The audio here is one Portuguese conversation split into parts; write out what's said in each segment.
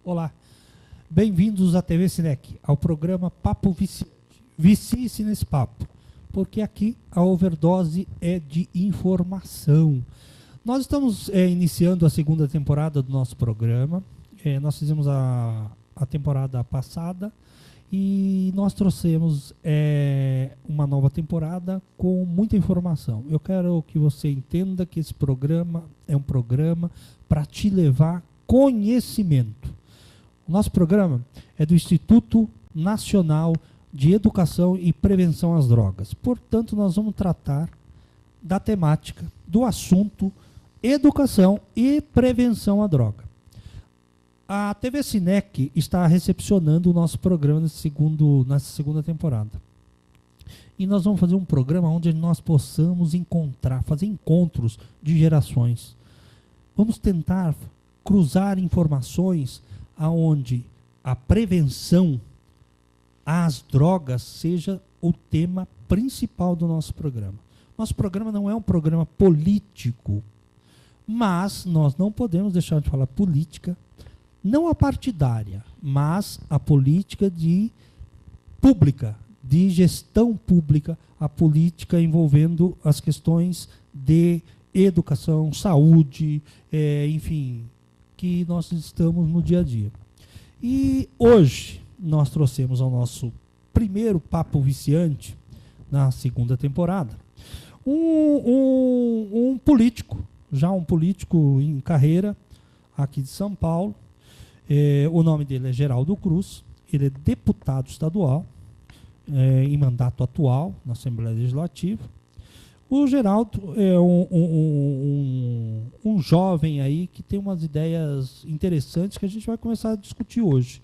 Olá, bem-vindos à TV Cinec, ao programa Papo Viciante. Vicie-se nesse papo, porque aqui a overdose é de informação. Nós estamos iniciando a segunda temporada do nosso programa. Nós fizemos a temporada passada e nós trouxemos uma nova temporada com muita informação. Eu quero que você entenda que esse programa é um programa para te levar conhecimento. O nosso programa é do Instituto Nacional de Educação e Prevenção às Drogas. Portanto, nós vamos tratar da temática, do assunto educação e prevenção à droga. A TV Cinec está recepcionando o nosso programa nessa segunda temporada. E nós vamos fazer um programa onde nós possamos fazer encontros de gerações. Vamos tentar cruzar informações aonde a prevenção às drogas seja o tema principal do nosso programa. Nosso programa não é um programa político, mas nós não podemos deixar de falar política, não a partidária, mas a política pública, de gestão pública, a política envolvendo as questões de educação, saúde, enfim, que nós estamos no dia a dia. E hoje nós trouxemos ao nosso primeiro Papo Viciante, na segunda temporada, um político, já um político em carreira, aqui de São Paulo. O nome dele é Geraldo Cruz, ele é deputado estadual, em mandato atual, na Assembleia Legislativa. O Geraldo é um jovem aí que tem umas ideias interessantes que a gente vai começar a discutir hoje.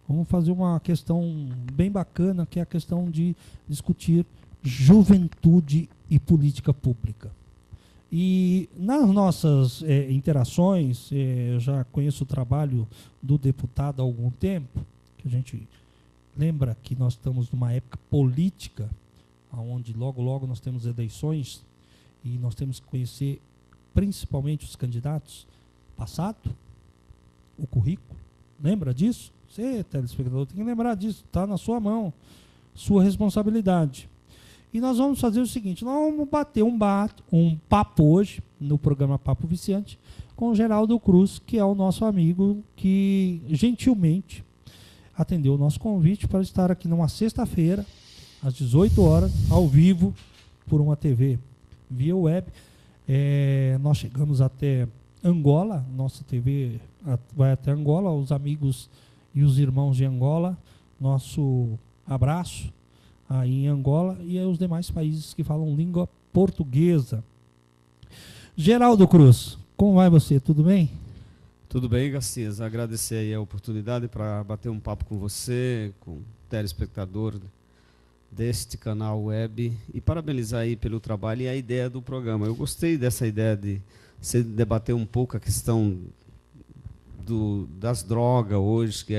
Vamos fazer uma questão bem bacana, que é a questão de discutir juventude e política pública. E nas nossas interações, eu já conheço o trabalho do deputado há algum tempo, que a gente lembra que nós estamos numa época política, onde logo nós temos eleições e nós temos que conhecer principalmente os candidatos, passado, o currículo. Lembra disso? Você, telespectador, tem que lembrar disso, está na sua mão, sua responsabilidade. E nós vamos fazer o seguinte, nós vamos bater um papo hoje, no programa Papo Viciante, com o Geraldo Cruz, que é o nosso amigo que gentilmente atendeu o nosso convite para estar aqui numa sexta-feira, às 18 horas, ao vivo, por uma TV via web. Nós chegamos até Angola, nossa TV vai até Angola, os amigos e os irmãos de Angola, nosso abraço aí em Angola e os demais países que falam língua portuguesa. Geraldo Cruz, como vai você? Tudo bem? Tudo bem, Garcias. Agradecer aí a oportunidade para bater um papo com você, com o telespectador deste canal web e parabenizar aí pelo trabalho e a ideia do programa. Eu gostei dessa ideia de você debater um pouco a questão das drogas hoje, que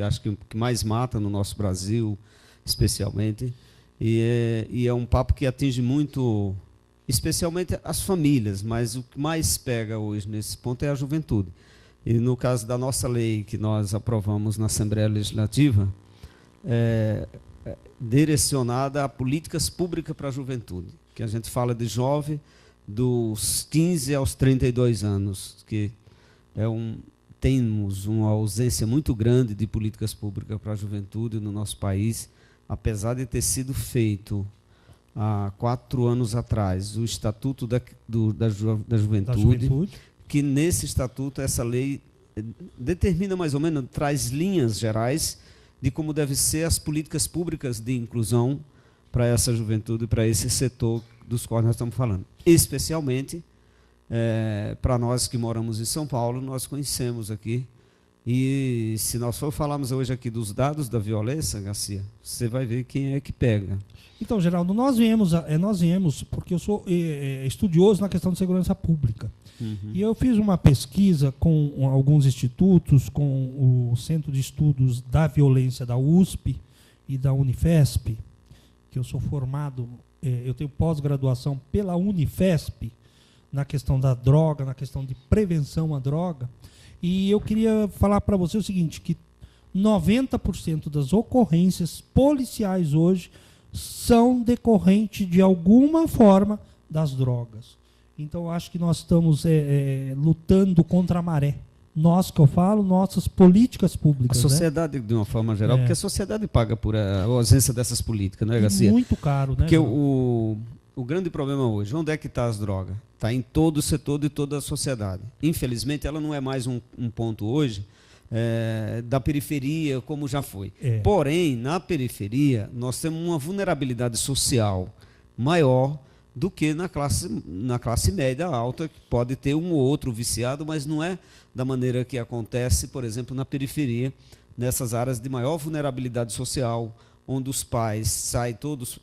acho que mais mata no nosso Brasil, especialmente, e é um papo que atinge muito, especialmente as famílias, mas o que mais pega hoje nesse ponto é a juventude. E no caso da nossa lei que nós aprovamos na Assembleia Legislativa, direcionada a políticas públicas para a juventude, que a gente fala de jovem dos 15 aos 32 anos, que temos uma ausência muito grande de políticas públicas para a juventude no nosso país, apesar de ter sido feito há 4 anos atrás o Estatuto da Juventude, que nesse estatuto, essa lei determina mais ou menos, traz linhas gerais de como devem ser as políticas públicas de inclusão para essa juventude, para esse setor dos quais nós estamos falando. Especialmente, para nós que moramos em São Paulo, nós conhecemos aqui. E se nós for falarmos hoje aqui dos dados da violência, Garcia, você vai ver quem é que pega. Então, Geraldo, nós viemos porque eu sou estudioso na questão de segurança pública. Uhum. E eu fiz uma pesquisa com alguns institutos, com o Centro de Estudos da Violência da USP e da Unifesp, que eu sou formado, eu tenho pós-graduação pela Unifesp, na questão da droga, na questão de prevenção à droga. E eu queria falar para você o seguinte, que 90% das ocorrências policiais hoje são decorrentes de alguma forma das drogas. Então, eu acho que nós estamos lutando contra a maré. Nós, que eu falo, nossas políticas públicas. A sociedade, de uma forma geral, porque a sociedade paga por a ausência dessas políticas, não é, Garcia? Muito caro, né? Porque o grande problema hoje, onde é que está as drogas? Está em todo o setor de toda a sociedade. Infelizmente, ela não é mais um ponto hoje da periferia, como já foi. Porém, na periferia, nós temos uma vulnerabilidade social maior do que na classe média alta, que pode ter um ou outro viciado, mas não é da maneira que acontece, por exemplo, na periferia, nessas áreas de maior vulnerabilidade social, onde os pais saem todos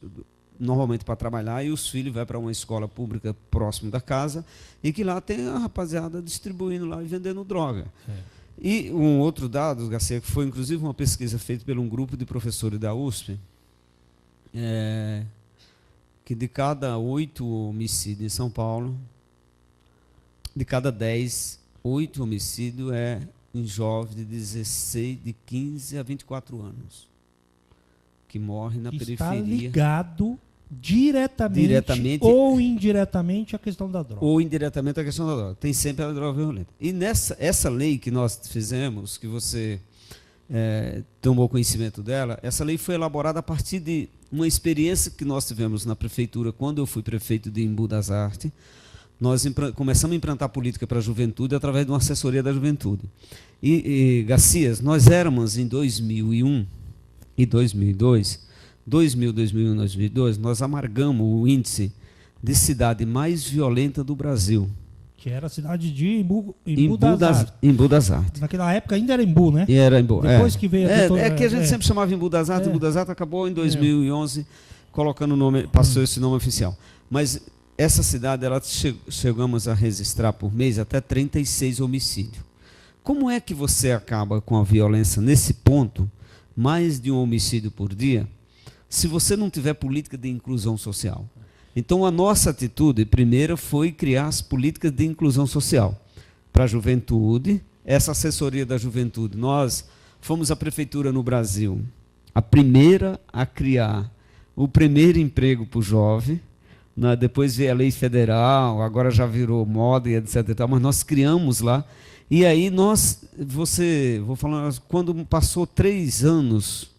normalmente para trabalhar e os filhos vão para uma escola pública próximo da casa e que lá tem a rapaziada distribuindo lá e vendendo droga. E um outro dado, Garcia, que foi inclusive uma pesquisa feita por um grupo de professores da USP, que de cada 8 homicídios em São Paulo, de cada 10, 8 homicídios em jovens de 15 a 24 anos, que morrem na periferia. Está ligado diretamente ou indiretamente à questão da droga. Ou indiretamente à questão da droga. Tem sempre a droga violenta. E essa lei que nós fizemos, que você tomou conhecimento dela, essa lei foi elaborada a partir de uma experiência que nós tivemos na prefeitura, quando eu fui prefeito de Embu das Artes. Nós começamos a implantar política para a juventude através de uma assessoria da juventude. E Garcias, nós éramos em 2001 e 2002, 2001 e 2002, nós amargamos o índice de cidade mais violenta do Brasil. Que era a cidade de Embu das Artes. Naquela época ainda era Embu, né? E era Embu. Depois que veio que a gente sempre chamava Embu das Artes. Embu das Artes acabou em 2011 colocando o nome, passou esse nome oficial. Mas essa cidade, chegamos a registrar por mês até 36 homicídios. Como é que você acaba com a violência nesse ponto, mais de um homicídio por dia, se você não tiver política de inclusão social? Então, a nossa atitude, primeiro, foi criar as políticas de inclusão social para a juventude, essa assessoria da juventude. Nós fomos a prefeitura no Brasil, a primeira a criar o primeiro emprego para o jovem, né? Depois veio a lei federal, agora já virou moda e etc. E tal, mas nós criamos lá. E aí vou falar, quando passou 3 anos,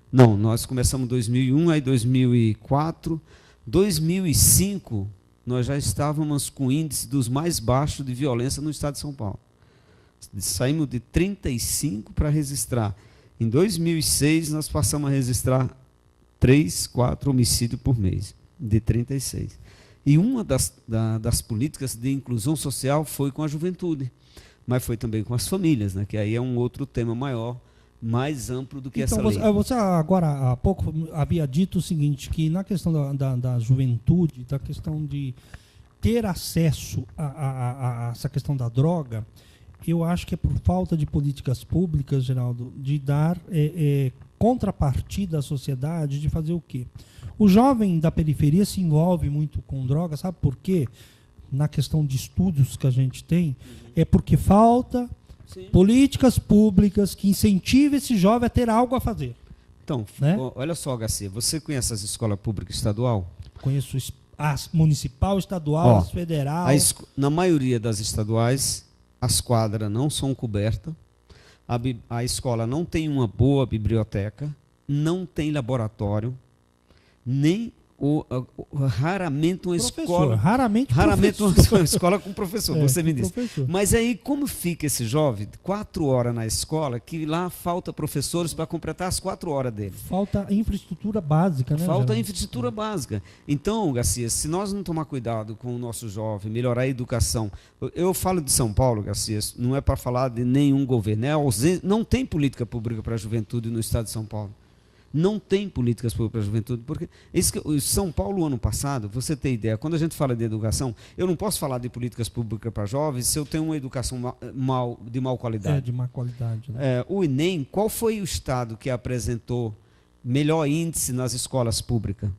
não, nós começamos em 2001, aí 2004, 2005, nós já estávamos com índice dos mais baixos de violência no estado de São Paulo. Saímos de 35 para registrar. Em 2006, nós passamos a registrar 3, 4 homicídios por mês, de 36. E uma das políticas de inclusão social foi com a juventude, mas foi também com as famílias, né, que aí é um outro tema maior, mais amplo do que essa lei. Você agora há pouco havia dito o seguinte, que na questão da juventude, da questão de ter acesso a essa questão da droga, eu acho que é por falta de políticas públicas, Geraldo, de dar contrapartida à sociedade, de fazer o quê? O jovem da periferia se envolve muito com droga, sabe por quê? Na questão de estudos que a gente tem, é porque falta políticas públicas que incentivem esse jovem a ter algo a fazer. Então, né? Olha só, Garcia, você conhece as escolas públicas estadual? Conheço as municipal, estadual, as federal. Na maioria das estaduais, as quadras não são cobertas, a escola não tem uma boa biblioteca, não tem laboratório, nem raramente uma escola. Raramente uma escola com professor, você me disse. Professor. Mas aí, como fica esse jovem 4 horas na escola, que lá falta professores para completar as 4 horas dele? Falta infraestrutura básica, né? Falta infraestrutura básica. Então, Garcia, se nós não tomar cuidado com o nosso jovem, melhorar a educação. Eu falo de São Paulo, Garcia, não é para falar de nenhum governo. Não tem política pública para a juventude no estado de São Paulo. Não tem políticas públicas para a juventude, porque São Paulo, ano passado, você tem ideia, quando a gente fala de educação, eu não posso falar de políticas públicas para jovens se eu tenho uma educação de má qualidade. De má qualidade. Né? O Enem, qual foi o estado que apresentou melhor índice nas escolas públicas?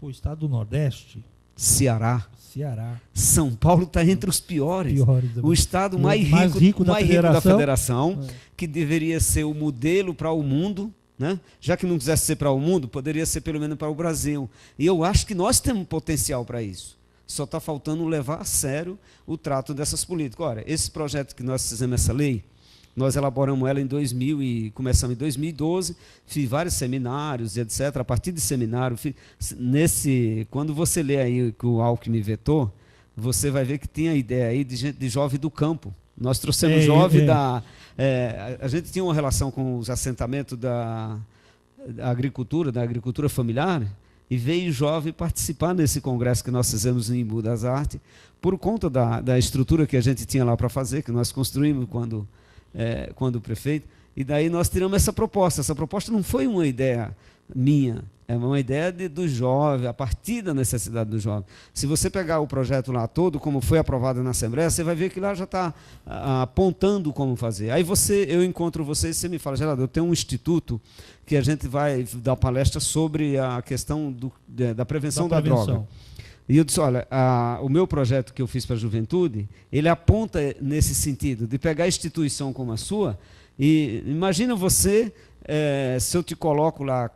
Foi o estado do Nordeste. Ceará. Ceará. São Paulo está entre os piores. O estado mais rico da federação, que deveria ser o modelo para o mundo, né? Já que não quisesse ser para o mundo, poderia ser pelo menos para o Brasil. E eu acho que nós temos potencial para isso. Só está faltando levar a sério o trato dessas políticas. Olha, esse projeto que nós fizemos, essa lei, nós elaboramos ela em 2000 e começamos em 2012, fiz vários seminários, etc. A partir de seminário, quando você lê aí que o Alckmin vetou, você vai ver que tem a ideia aí de jovem do campo. Nós trouxemos jovem da... a gente tinha uma relação com os assentamentos da agricultura familiar, e veio jovem participar nesse congresso que nós fizemos em Embu das Artes, por conta da estrutura que a gente tinha lá para fazer, que nós construímos quando prefeito, e daí nós tiramos essa proposta. Essa proposta não foi uma ideia minha, é uma ideia do jovem, a partir da necessidade do jovem. Se você pegar o projeto lá todo, como foi aprovado na Assembleia, você vai ver que lá já está apontando como fazer. Aí eu encontro você e você me fala, Geraldo, eu tenho um instituto que a gente vai dar palestra sobre a questão da prevenção da droga. E eu disse, olha, o meu projeto que eu fiz para a juventude, ele aponta nesse sentido, de pegar a instituição como a sua, e imagina você, se eu te coloco lá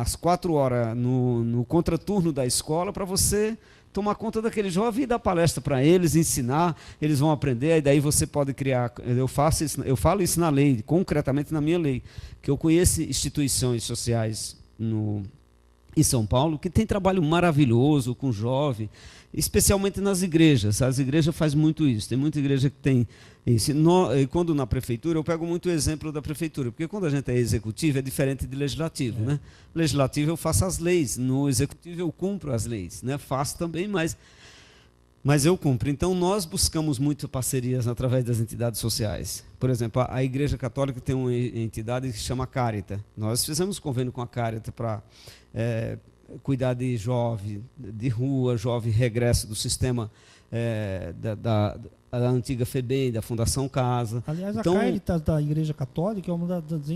às 4 horas no contraturno da escola, para você tomar conta daquele jovem e dar palestra para eles, ensinar, eles vão aprender, e daí você pode criar, eu falo isso na lei, concretamente na minha lei, que eu conheço instituições sociais em São Paulo, que tem trabalho maravilhoso com jovem, especialmente nas igrejas. As igrejas fazem muito isso. Tem muita igreja que tem isso. E quando na prefeitura, eu pego muito o exemplo da prefeitura, porque quando a gente é executivo, é diferente de legislativo. Né? Legislativo eu faço as leis, no executivo eu cumpro as leis. Né? Faço também, mas eu cumpro. Então, nós buscamos muito parcerias através das entidades sociais. Por exemplo, a Igreja Católica tem uma entidade que se chama Caritas. Nós fizemos convênio com a Caritas para cuidar de jovem de rua, jovem regresso do sistema da antiga FEBEM, da Fundação Casa. Aliás, então, a Caritas da Igreja Católica é uma das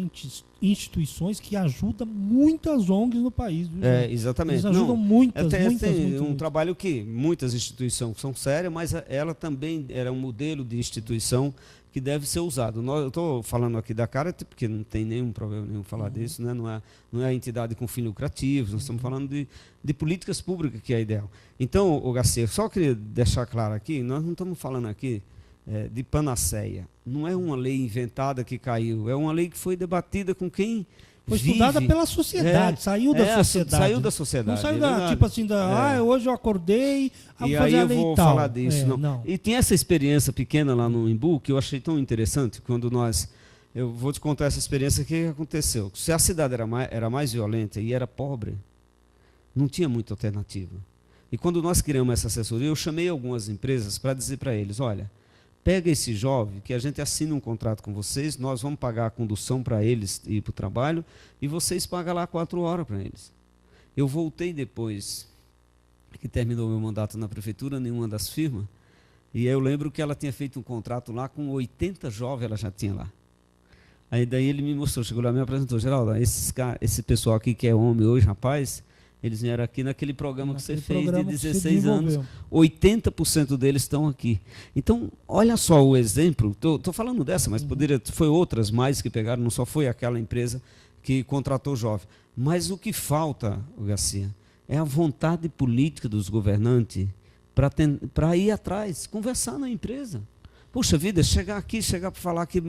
instituições que ajuda muitas ONGs no país. Exatamente. Eles ajudam muitas. Tem um trabalho que muitas instituições são sérias, mas ela também era um modelo de instituição que deve ser usado. Eu estou falando aqui da Caritas, porque não tem nenhum problema nenhum falar disso, né? Não é entidade com fins lucrativos, nós estamos falando de políticas públicas, que é ideal. Então, Garcia, só queria deixar claro aqui, nós não estamos falando aqui de panaceia. Não é uma lei inventada que caiu, é uma lei que foi debatida com quem foi estudada pela sociedade, saiu da sociedade. Saiu da sociedade. Não saiu tipo assim, hoje eu acordei, e aí eu vou falar disso. Não. E tem essa experiência pequena lá no Embu, que eu achei tão interessante, quando eu vou te contar essa experiência que aconteceu. Se a cidade era mais violenta e era pobre, não tinha muita alternativa. E quando nós criamos essa assessoria, eu chamei algumas empresas para dizer para eles, olha, pega esse jovem, que a gente assina um contrato com vocês, nós vamos pagar a condução para eles ir para o trabalho, e vocês pagam lá 4 horas para eles. Eu voltei depois, que terminou meu mandato na prefeitura, nenhuma das firmas, e eu lembro que ela tinha feito um contrato lá com 80 jovens, ela já tinha lá. Aí daí ele me mostrou, chegou lá e me apresentou, Geraldo, esse pessoal aqui que é homem hoje, rapaz, eles vieram aqui naquele programa que você fez de 16 anos, 80% deles estão aqui. Então, olha só o exemplo, estou falando dessa, mas foi outras mais que pegaram, não só foi aquela empresa que contratou jovem. Mas o que falta, Garcia, é a vontade política dos governantes para ir atrás, conversar na empresa. Puxa vida, chegar para falar aqui,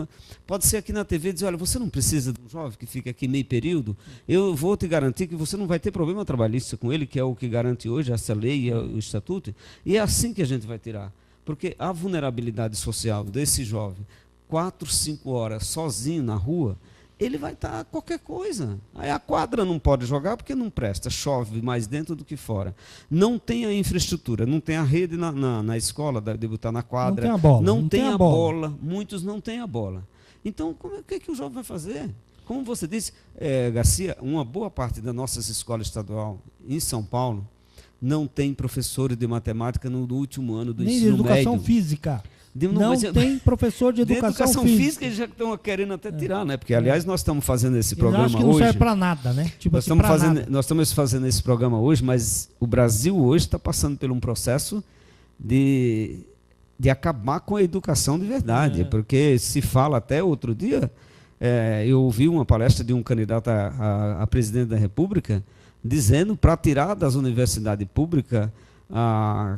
pode ser aqui na TV, dizer, olha, você não precisa de um jovem que fica aqui meio período, eu vou te garantir que você não vai ter problema trabalhista com ele, que é o que garante hoje essa lei e o estatuto, e é assim que a gente vai tirar. Porque a vulnerabilidade social desse jovem, 4, 5 horas sozinho na rua, ele vai estar qualquer coisa. Aí a quadra não pode jogar porque não presta, chove mais dentro do que fora. Não tem a infraestrutura, não tem a rede na escola de botar na quadra. Não tem a bola. Não tem a bola. Muitos não têm a bola. Então, o que o jovem vai fazer? Como você disse, Garcia, uma boa parte das nossas escolas estaduais em São Paulo não tem professores de matemática no último ano do ensino médio. Nem de educação física. Não tem professor de educação física. Eles já estão querendo até tirar, né? Porque, aliás, nós estamos fazendo esse programa hoje. Eu acho que não serve para nada, né? Tipo nós estamos fazendo esse programa hoje, mas o Brasil hoje está passando por um processo de acabar com a educação de verdade. Porque se fala até outro dia, eu ouvi uma palestra de um candidato a presidente da República dizendo para tirar das universidades públicas a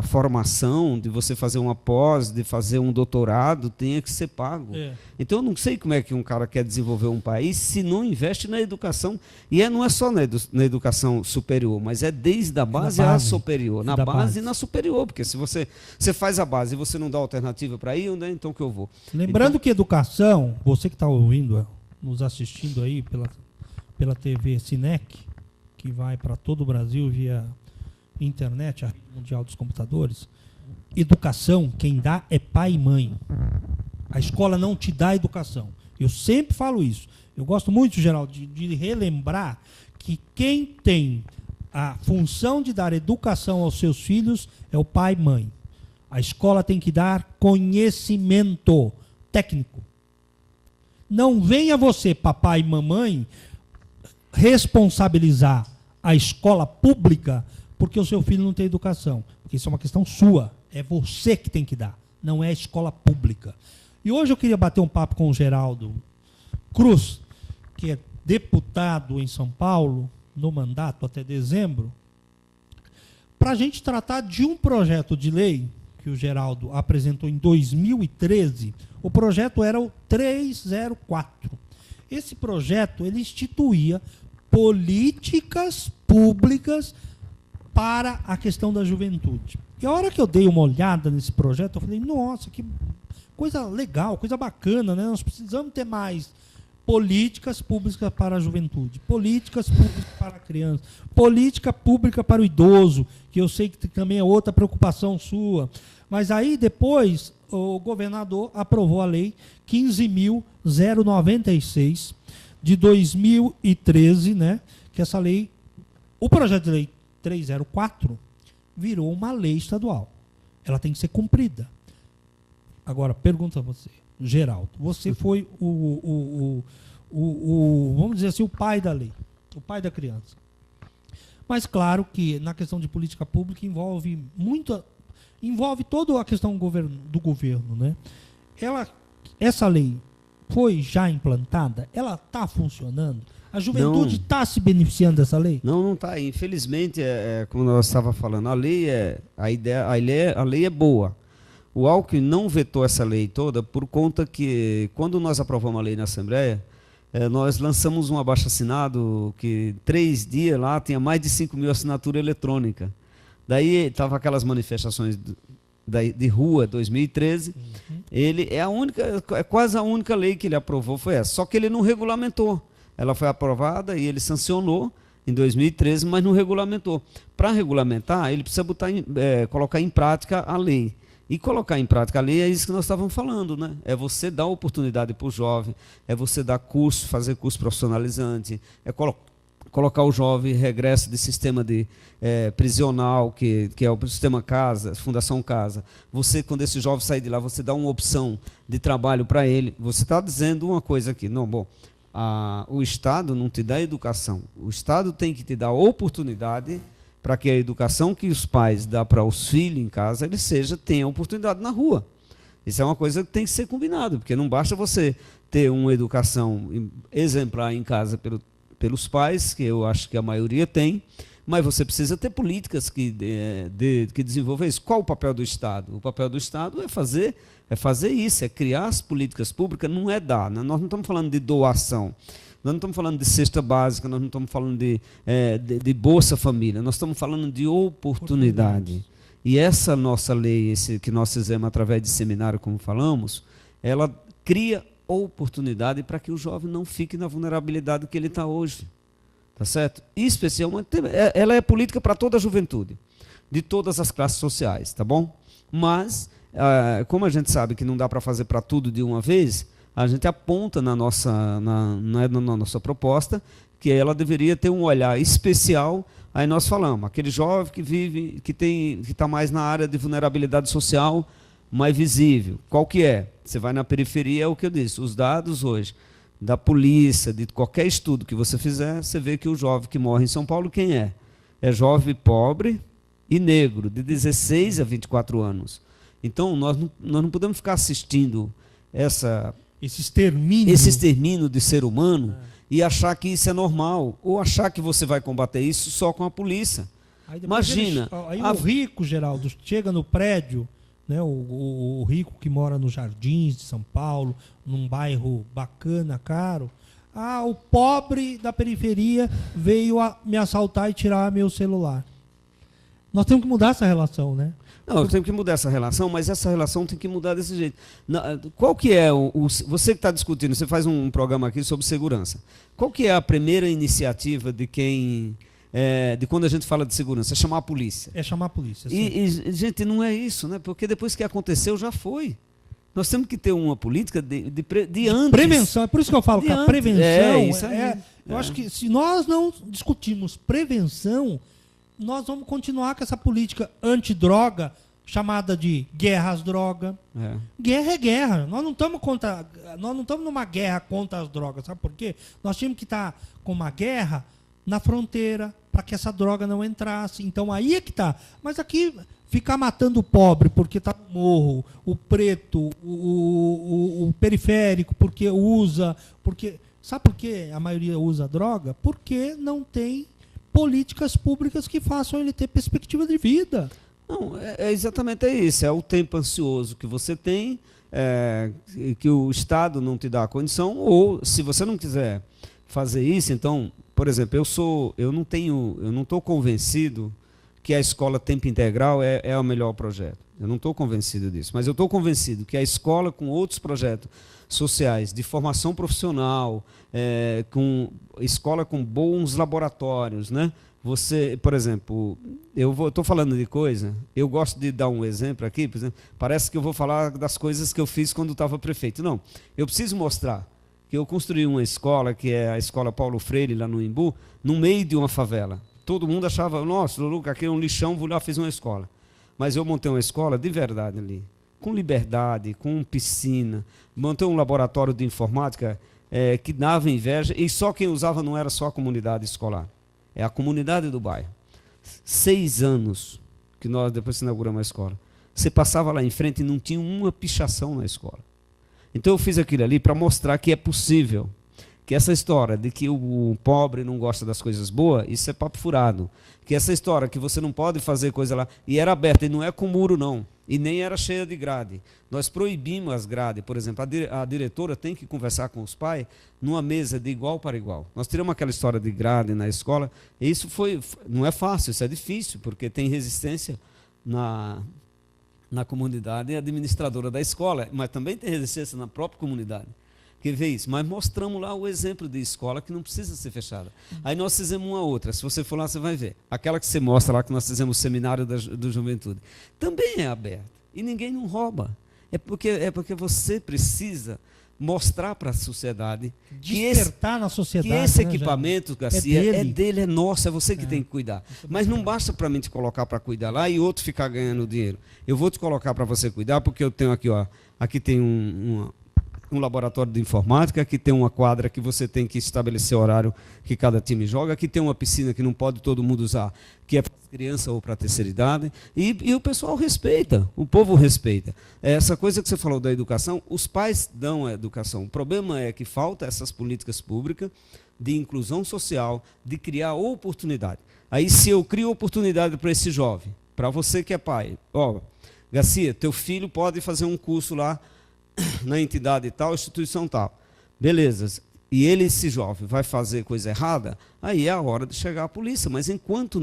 formação de você fazer uma pós, de fazer um doutorado, tenha que ser pago. Então, eu não sei como é que um cara quer desenvolver um país se não investe na educação. E não é só na educação superior, mas é desde a base à superior. Na base e na superior, porque se você faz a base e você não dá alternativa para ir, onde é então que eu vou? Lembrando que educação, você que está ouvindo, nos assistindo aí pela TV Cinec, que vai para todo o Brasil via internet, a rede mundial dos computadores, educação, quem dá é pai e mãe. A escola não te dá educação. Eu sempre falo isso. Eu gosto muito, Geraldo, de relembrar que quem tem a função de dar educação aos seus filhos é o pai e mãe. A escola tem que dar conhecimento técnico. Não venha você, papai e mamãe, responsabilizar a escola pública porque o seu filho não tem educação. Porque isso é uma questão sua. É você que tem que dar. Não é a escola pública. E hoje eu queria bater um papo com o Geraldo Cruz, que é deputado em São Paulo, no mandato até dezembro, para a gente tratar de um projeto de lei que o Geraldo apresentou em 2013. O projeto era o 304. Esse projeto ele instituía políticas públicas para a questão da juventude. E a hora que eu dei uma olhada nesse projeto, eu falei, nossa, que coisa legal, coisa bacana, né? Nós precisamos ter mais políticas públicas para a juventude, políticas públicas para a criança, política pública para o idoso, que eu sei que também é outra preocupação sua. Mas aí depois o governador aprovou a lei 15.096 de 2013, né? Que essa lei, o projeto de lei 304 virou uma lei estadual. Ela tem que ser cumprida. Agora, pergunta a você, Geraldo. Você foi vamos dizer assim, o pai da lei, o pai da criança. Mas claro que na questão de política pública envolve toda a questão do governo, né? Essa lei foi já implantada? Ela está funcionando? A juventude está se beneficiando dessa lei? Não está. Infelizmente, como nós estávamos falando, a lei é boa. O Alckmin não vetou essa lei toda por conta que, quando nós aprovamos a lei na Assembleia, nós lançamos um abaixo-assinado que 3 dias lá tinha mais de 5.000 assinaturas eletrônicas. Daí estavam aquelas manifestações de rua 2013. Ele é quase a única lei que ele aprovou foi essa. Só que ele não regulamentou. Ela foi aprovada e ele sancionou em 2013, mas não regulamentou. Para regulamentar, ele precisa colocar em prática a lei. E colocar em prática a lei é isso que nós estávamos falando, né? É você dar oportunidade para o jovem, é você dar curso, fazer curso profissionalizante, é colocar o jovem regresso de sistema prisional, que é o sistema Casa, Fundação Casa. Você, quando esse jovem sair de lá, você dá uma opção de trabalho para ele. Você está dizendo uma coisa aqui, o Estado não te dá educação. O Estado tem que te dar oportunidade para que a educação que os pais dão para os filhos em casa, tenha oportunidade na rua. Isso é uma coisa que tem que ser combinado, porque não basta você ter uma educação exemplar em casa pelos pais, que eu acho que a maioria tem, mas você precisa ter políticas que desenvolvam isso. Qual o papel do Estado? O papel do Estado é fazer isso, é criar as políticas públicas, não é dar. Nós não estamos falando de doação, nós não estamos falando de cesta básica, nós não estamos falando de Bolsa Família, nós estamos falando de oportunidade. E essa nossa lei, que nós fizemos através de seminário, como falamos, ela cria oportunidade para que o jovem não fique na vulnerabilidade que ele está hoje. Tá certo? E especialmente, ela é política para toda a juventude, de todas as classes sociais, tá bom? Mas, como a gente sabe que não dá para fazer para tudo de uma vez, a gente aponta na nossa proposta que ela deveria ter um olhar especial. Aí nós falamos, aquele jovem que está mais na área de vulnerabilidade social, mais visível. Qual que é? Você vai na periferia, é o que eu disse, os dados hoje da polícia, de qualquer estudo que você fizer, você vê que o jovem que morre em São Paulo, quem é? É jovem pobre e negro, de 16 a 24 anos. Então, nós não podemos ficar assistindo esse extermínio de ser humano e achar que isso é normal, ou achar que você vai combater isso só com a polícia. Imagina. O rico, Geraldo, chega no prédio, né, o rico que mora nos Jardins de São Paulo, num bairro bacana, caro. O pobre da periferia veio me assaltar e tirar meu celular. Nós temos que mudar essa relação, né? Não, temos que mudar essa relação, mas essa relação tem que mudar desse jeito. Qual que é você que está discutindo, você faz um programa aqui sobre segurança. Qual que é a primeira iniciativa de quando a gente fala de segurança? É chamar a polícia. É chamar a polícia. Gente, não é isso, né? Porque depois que aconteceu, já foi. Nós temos que ter uma política de antes. Prevenção, é por isso que eu falo que a prevenção eu É. acho que se nós não discutirmos prevenção, nós vamos continuar com essa política antidroga, chamada de guerra às drogas. É. Guerra é guerra. Nós não estamos numa guerra contra as drogas, sabe por quê? Nós tínhamos que estar com uma guerra na fronteira para que essa droga não entrasse. Então aí é que está. Mas aqui ficar matando o pobre porque está no morro, o preto, o periférico porque usa, sabe por que a maioria usa droga? Porque não tem políticas públicas que façam ele ter perspectiva de vida. Não, exatamente isso. É o tempo ansioso que você tem, que o Estado não te dá a condição, ou se você não quiser fazer isso, então, por exemplo, eu não estou convencido que a escola tempo integral é o melhor projeto. Eu não estou convencido disso, mas eu estou convencido que a escola com outros projetos sociais de formação profissional, escola com bons laboratórios, né? Você, por exemplo, eu estou falando de coisa, eu gosto de dar um exemplo aqui, por exemplo, parece que eu vou falar das coisas que eu fiz quando estava prefeito. Não, eu preciso mostrar que eu construí uma escola, que é a Escola Paulo Freire, lá no Imbu, no meio de uma favela. Todo mundo achava, nossa, Luca, aqui é um lixão, vou lá, fiz uma escola. Mas eu montei uma escola de verdade ali, com liberdade, com piscina, montei um laboratório de informática que dava inveja, e só quem usava não era só a comunidade escolar, é a comunidade do bairro. 6 anos que nós depois inauguramos a escola. Você passava lá em frente e não tinha uma pichação na escola. Então eu fiz aquilo ali para mostrar que é possível, que essa história de que o pobre não gosta das coisas boas, isso é papo furado. Que essa história que você não pode fazer coisa lá, e era aberta, e não é com muro não, e nem era cheia de grade. Nós proibimos as grades, por exemplo, a diretora tem que conversar com os pais numa mesa de igual para igual. Nós tiramos aquela história de grade na escola, e isso não é fácil, isso é difícil, porque tem resistência na comunidade administradora da escola, mas também tem resistência na própria comunidade que vê isso. Mas mostramos lá o exemplo de escola que não precisa ser fechada. Aí nós fizemos uma outra, se você for lá você vai ver. Aquela que você mostra lá que nós fizemos o seminário do Juventude. Também é aberta. E ninguém não rouba. É porque você precisa mostrar para a sociedade despertar na sociedade, que esse equipamento, Garcia, é dele, é nosso, é você que tem que cuidar. Mas não basta para mim te colocar para cuidar lá e outro ficar ganhando dinheiro. Eu vou te colocar para você cuidar, porque eu tenho aqui, ó, aqui tem um laboratório de informática, aqui tem uma quadra que você tem que estabelecer o horário que cada time joga, aqui tem uma piscina que não pode todo mundo usar, que é para criança ou para a terceira idade, e o pessoal respeita, o povo respeita. Essa coisa que você falou da educação, os pais dão a educação. O problema é que falta essas políticas públicas de inclusão social, de criar oportunidade. Aí se eu crio oportunidade para esse jovem, para você que é pai, ó, Garcia, teu filho pode fazer um curso lá na entidade tal, instituição tal. Beleza. E ele, esse jovem, vai fazer coisa errada, aí é a hora de chegar à polícia. Mas enquanto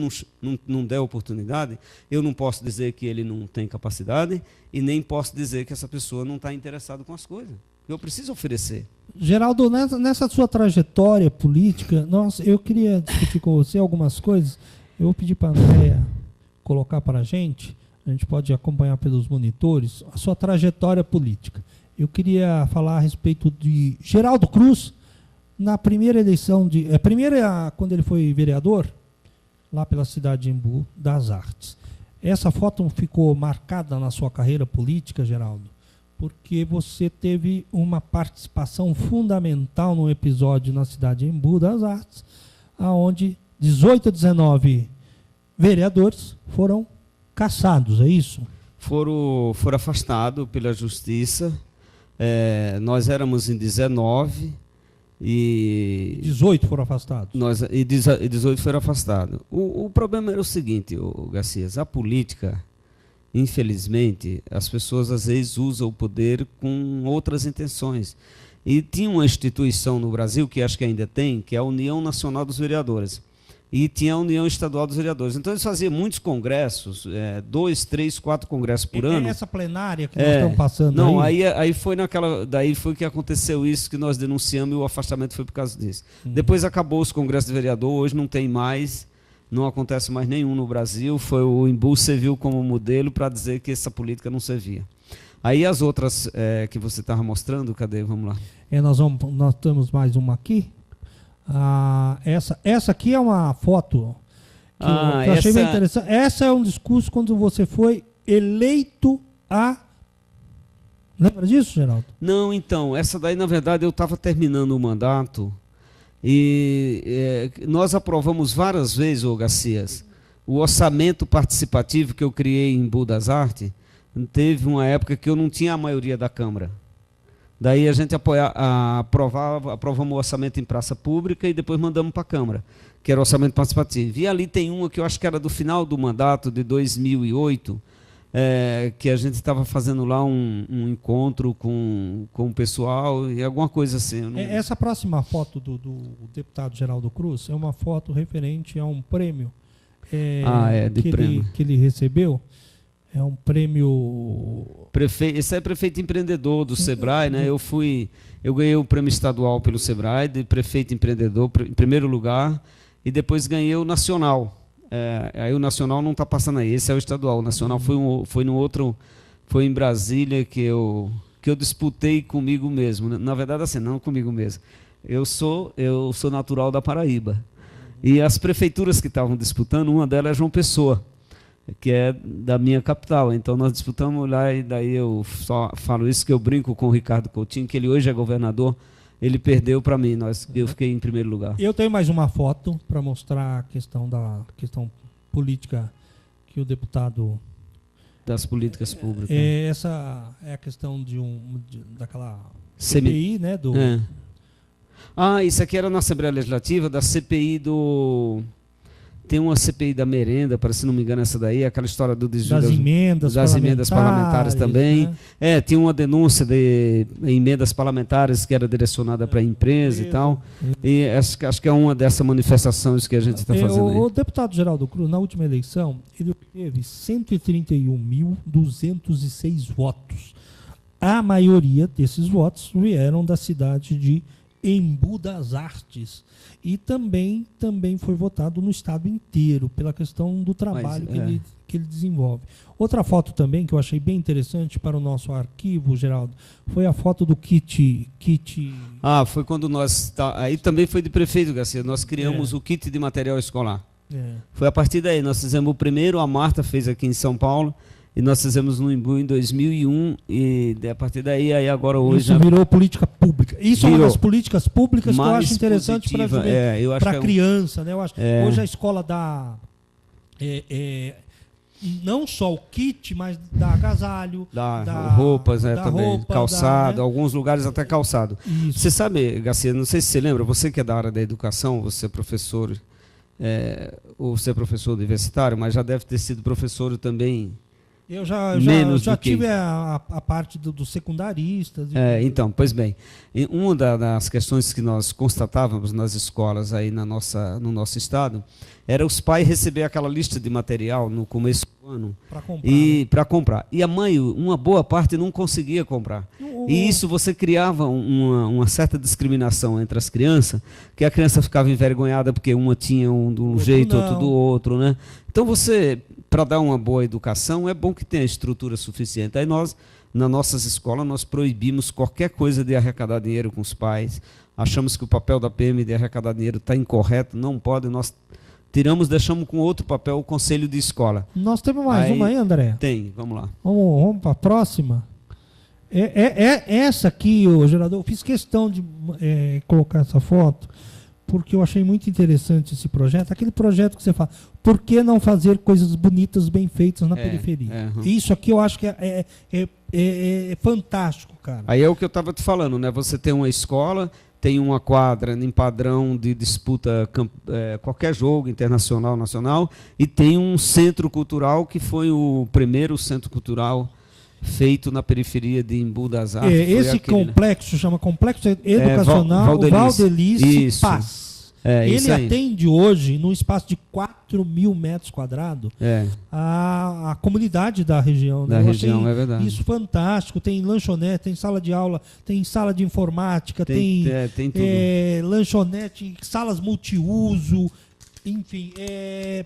não der oportunidade, eu não posso dizer que ele não tem capacidade e nem posso dizer que essa pessoa não está interessada com as coisas. Eu preciso oferecer. Geraldo, nessa sua trajetória política, eu queria discutir com você algumas coisas. Eu vou pedir para a Andréia colocar para a gente pode acompanhar pelos monitores, a sua trajetória política. Eu queria falar a respeito de Geraldo Cruz, na primeira eleição, quando ele foi vereador, lá pela cidade de Embu das Artes. Essa foto ficou marcada na sua carreira política, Geraldo, porque você teve uma participação fundamental num episódio na cidade de Embu das Artes, onde 18 a 19 vereadores foram cassados, é isso? Foram afastados pela justiça. Nós éramos em 19 e 18 foram afastados. 18 foram afastados. O problema era o seguinte, Garcias, a política, infelizmente, as pessoas às vezes usam o poder com outras intenções. E tinha uma instituição no Brasil, que acho que ainda tem, que é a União Nacional dos Vereadores. E tinha a União Estadual dos Vereadores. Então eles faziam muitos congressos, 2, 3, 4 congressos por ano. Essa plenária que nós estamos passando não, aí? Aí foi daí foi que aconteceu isso, que nós denunciamos, e o afastamento foi por causa disso. Depois acabou os congressos de vereador, hoje não tem mais, não acontece mais nenhum no Brasil. Foi o Embu serviu como modelo para dizer que essa política não servia. Aí as outras que você estava mostrando, cadê? Vamos lá. Nós temos mais uma aqui. Essa aqui é uma foto que eu achei bem interessante. Essa é um discurso quando você foi eleito a... Lembra disso, Geraldo? Não, então, essa daí, na verdade, eu estava terminando o mandato e nós aprovamos várias vezes, Garcias, o orçamento participativo que eu criei em Embu das Artes. Teve uma época que eu não tinha a maioria da Câmara. Daí a gente aprovamos o orçamento em praça pública e depois mandamos para a Câmara, que era o orçamento participativo. E ali tem uma que eu acho que era do final do mandato de 2008, que a gente estava fazendo lá um encontro com o pessoal e alguma coisa assim. Essa próxima foto do deputado Geraldo Cruz é uma foto referente a um prêmio, que ele recebeu. É um prêmio... Esse é prefeito empreendedor do Sebrae, né? Eu ganhei o prêmio estadual pelo Sebrae, de prefeito empreendedor, em primeiro lugar, e depois ganhei o nacional. Aí o nacional não está passando aí, esse é o estadual. O nacional foi no outro, foi em Brasília que eu disputei comigo mesmo. Na verdade, assim, não comigo mesmo. Eu sou natural da Paraíba. E as prefeituras que estavam disputando, uma delas é João Pessoa, que é da minha capital. Então nós disputamos lá, e daí eu só falo isso, que eu brinco com o Ricardo Coutinho, que ele hoje é governador, ele perdeu para mim, eu fiquei em primeiro lugar. Eu tenho mais uma foto para mostrar a questão política que o deputado... Das políticas públicas. Essa é a questão daquela CPI, né? Isso aqui era na Assembleia Legislativa, da CPI do... Tem uma CPI da merenda, para se não me engano, essa daí, aquela história do desvio das emendas parlamentares também. Né? Tinha uma denúncia de emendas parlamentares que era direcionada para a empresa e tal. E acho que é uma dessas manifestações que a gente está fazendo aí. O deputado Geraldo Cruz, na última eleição, ele teve 131.206 votos. A maioria desses votos vieram da cidade de Embu das Artes. E também foi votado no estado inteiro, pela questão do trabalho que ele desenvolve. Outra foto também que eu achei bem interessante para o nosso arquivo, Geraldo, foi a foto do kit... Foi quando aí também foi de prefeito, Garcia. Nós criamos o kit de material escolar. Foi a partir daí, nós fizemos o primeiro, a Marta fez aqui em São Paulo, e nós fizemos no Embu em 2001, e a partir daí, agora hoje... Isso virou política pública. Isso é uma das políticas públicas que eu acho interessante para a criança. Né? Eu acho, hoje a escola dá não só o kit, mas dá agasalho, dá roupas, também, calçado, né? Alguns lugares até calçado. Isso. Você sabe, Garcia, não sei se você lembra, você que é da área da educação, você é professor, ou você é professor universitário, mas já deve ter sido professor também... Eu já tive a parte dos secundaristas. Então, pois bem, uma das questões que nós constatávamos nas escolas aí no nosso estado era os pais receber aquela lista de material no começo do ano para comprar. E a mãe, uma boa parte, não conseguia comprar. E isso você criava uma certa discriminação entre as crianças, que a criança ficava envergonhada porque uma tinha de um jeito, outro do outro, né? Então para dar uma boa educação, é bom que tenha estrutura suficiente. Aí nós, nas nossas escolas, nós proibimos qualquer coisa de arrecadar dinheiro com os pais. Achamos que o papel da PM de arrecadar dinheiro está incorreto, não pode. Nós deixamos com outro papel o conselho de escola. Nós temos mais uma aí, André? Tem, vamos lá. Vamos para a próxima. Essa aqui, o gerador, eu fiz questão de colocar essa foto, porque eu achei muito interessante esse projeto. Aquele projeto que você fala, por que não fazer coisas bonitas, bem feitas na periferia? Isso aqui eu acho que é fantástico, cara. Aí é o que eu estava te falando, né? Você tem uma escola, tem uma quadra em padrão de disputa, qualquer jogo internacional, nacional, e tem um centro cultural que foi o primeiro centro cultural feito na periferia de Embu das Artes. Esse complexo, chama Complexo Educacional Valdelice Paz. Ele atende hoje, num espaço de 4.000 metros quadrados, a comunidade da região. Da região, é verdade. Isso fantástico. Tem lanchonete, tem sala de aula, tem sala de informática, tem tudo. Lanchonete, salas multiuso. Enfim,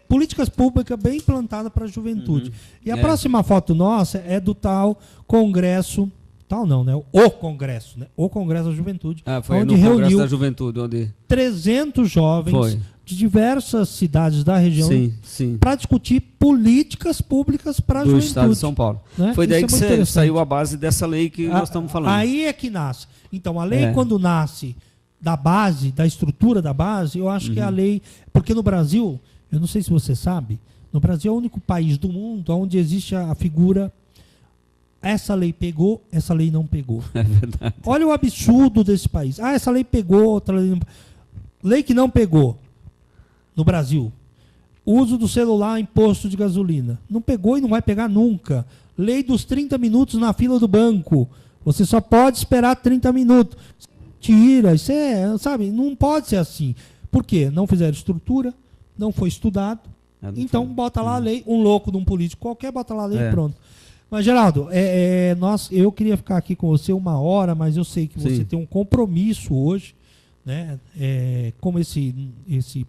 políticas públicas bem implantadas para a juventude. E a próxima foto nossa é do tal Congresso, tal não, né? O Congresso, né? O Congresso da Juventude. Foi onde no Congresso da Juventude, onde 300 jovens de diversas cidades da região para discutir políticas públicas para a juventude. Do Estado de São Paulo. Né? Foi daí que saiu a base dessa lei que nós estamos falando. Aí é que nasce. Então, a lei, quando nasce da base, da estrutura da base, eu acho que é a lei... Porque no Brasil, eu não sei se você sabe, no Brasil é o único país do mundo onde existe a figura essa lei pegou, essa lei não pegou. É verdade. Olha o absurdo desse país. Essa lei pegou, outra lei não... Lei que não pegou no Brasil. Uso do celular em posto de gasolina. Não pegou e não vai pegar nunca. Lei dos 30 minutos na fila do banco. Você só pode esperar 30 minutos. Tira, isso sabe, não pode ser assim. Por quê? Não fizeram estrutura, não foi estudado. Então bota lá a lei, um louco de um político qualquer, bota lá a lei e pronto. Mas, Geraldo, eu queria ficar aqui com você 1 hora, mas eu sei que você tem um compromisso hoje, né? Como esse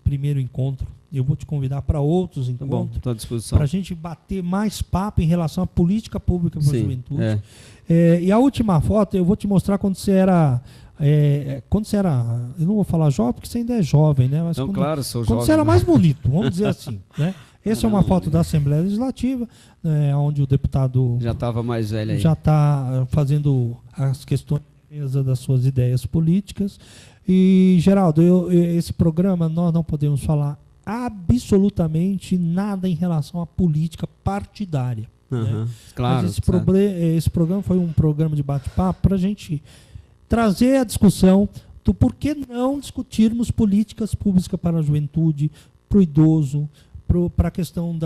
primeiro encontro, eu vou te convidar para outros encontros, estou à disposição. para a gente bater mais papo em relação à política pública para a juventude. E a última foto, eu vou te mostrar quando você era... quando você era, eu não vou falar jovem porque você ainda é jovem, né? Mas não, claro, sou quando jovem. Você era mais bonito, vamos dizer assim, né? Essa é uma foto da Assembleia Legislativa, onde o deputado já estava mais velho aí. Já está fazendo as questões das suas ideias políticas. E, Geraldo, esse programa nós não podemos falar absolutamente nada em relação à política partidária. Né? Claro. Mas esse programa foi um programa de bate-papo para a gente trazer a discussão do porquê não discutirmos políticas públicas para a juventude, para o idoso, para a questão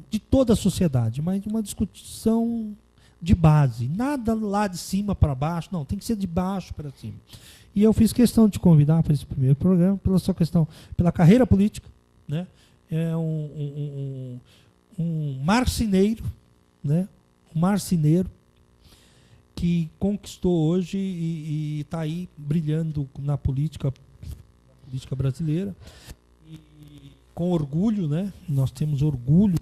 de toda a sociedade, mas uma discussão de base, nada lá de cima para baixo, não, tem que ser de baixo para cima. E eu fiz questão de te convidar para esse primeiro programa, pela sua questão, pela carreira política, né? É um marceneiro, né? Um marceneiro que conquistou hoje e está aí brilhando na política brasileira. E com orgulho, né? Nós temos orgulho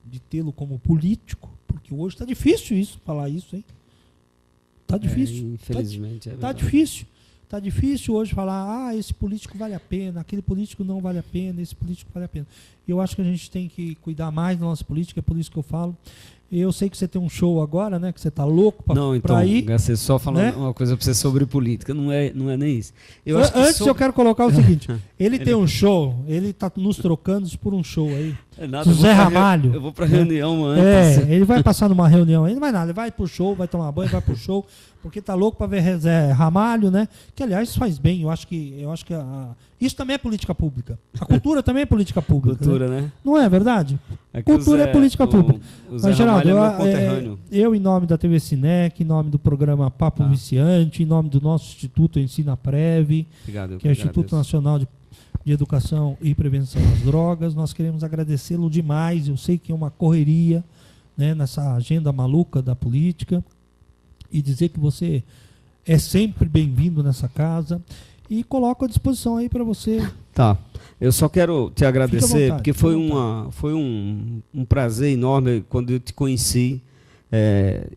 de tê-lo como político, porque hoje está difícil falar isso, hein? Está difícil. Infelizmente. Está difícil. Está difícil hoje falar, esse político vale a pena, aquele político não vale a pena, esse político vale a pena. Eu acho que a gente tem que cuidar mais da nossa política, é por isso que eu falo. Eu sei que você tem um show agora, né? Que você está louco para ir. Não, então, você só falando uma coisa para você sobre política, não é nem isso. Eu quero colocar o seguinte, ele tem um show, ele está nos trocando por um show aí. Zé Ramalho. Eu vou para reunião antes. Ele vai passar numa reunião aí, não vai nada, ele vai pro show, vai tomar banho, vai pro show, porque tá louco para ver Zé Ramalho, né? Que aliás faz bem, eu acho que isso também é política pública. A cultura também é política pública. Cultura, né? Não é verdade? Cultura é política pública. Mas, Geraldo, eu, em nome da TV Cinec, em nome do programa Papo Viciante, em nome do nosso Instituto Ensina Prev, que é o Instituto Nacional de Educação e Prevenção às Drogas, nós queremos agradecê-lo demais. Eu sei que é uma correria, né, nessa agenda maluca da política, e dizer que você é sempre bem-vindo nessa casa. E coloco à disposição aí para você. Tá. Eu só quero te agradecer, porque foi um prazer enorme quando eu te conheci,